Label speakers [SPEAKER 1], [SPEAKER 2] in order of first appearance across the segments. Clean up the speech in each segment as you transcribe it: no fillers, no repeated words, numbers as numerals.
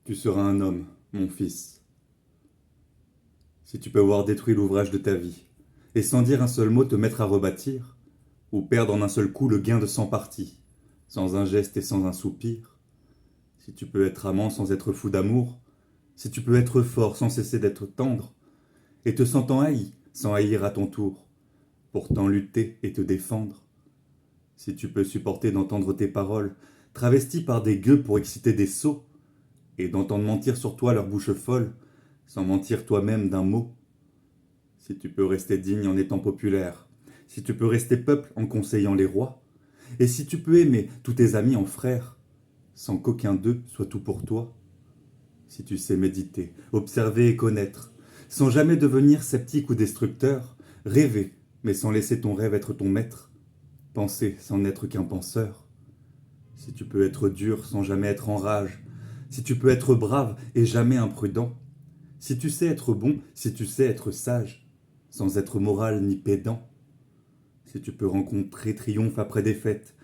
[SPEAKER 1] Tu seras un homme, mon fils, si tu peux avoir détruit l'ouvrage de ta vie, et sans dire un seul mot te mettre à rebâtir, ou perdre en un seul coup le gain de 100 parties, sans un geste et sans un soupir, si tu peux être amant sans être fou d'amour, si tu peux être fort sans cesser d'être tendre, et te sentant haï sans haïr à ton tour, pourtant lutter et te défendre, si tu peux supporter d'entendre tes paroles, travesties par des gueux pour exciter des sots, et d'entendre mentir sur toi leur bouche folle, sans mentir toi-même d'un mot. Si tu peux rester digne en étant populaire, si tu peux rester peuple en conseillant les rois, et si tu peux aimer tous tes amis en frères, sans qu'aucun d'eux soit tout pour toi, si tu sais méditer, observer et connaître, sans jamais devenir sceptique ou destructeur, rêver, mais sans laisser ton rêve être ton maître, penser sans n'être qu'un penseur, si tu peux être dur sans jamais être en rage, si tu peux être brave et jamais imprudent, si tu sais être bon, si tu sais être sage, sans être moral ni pédant, si tu peux rencontrer triomphe après défaite,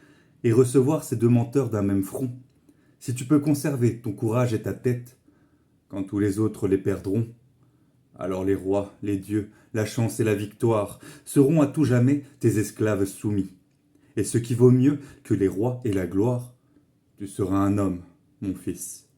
[SPEAKER 1] et recevoir ces deux menteurs d'un même front, si tu peux conserver ton courage et ta tête, quand tous les autres les perdront, alors les rois, les dieux, la chance et la victoire seront à tout jamais tes esclaves soumis. Et ce qui vaut mieux que les rois et la gloire, tu seras un homme, mon fils.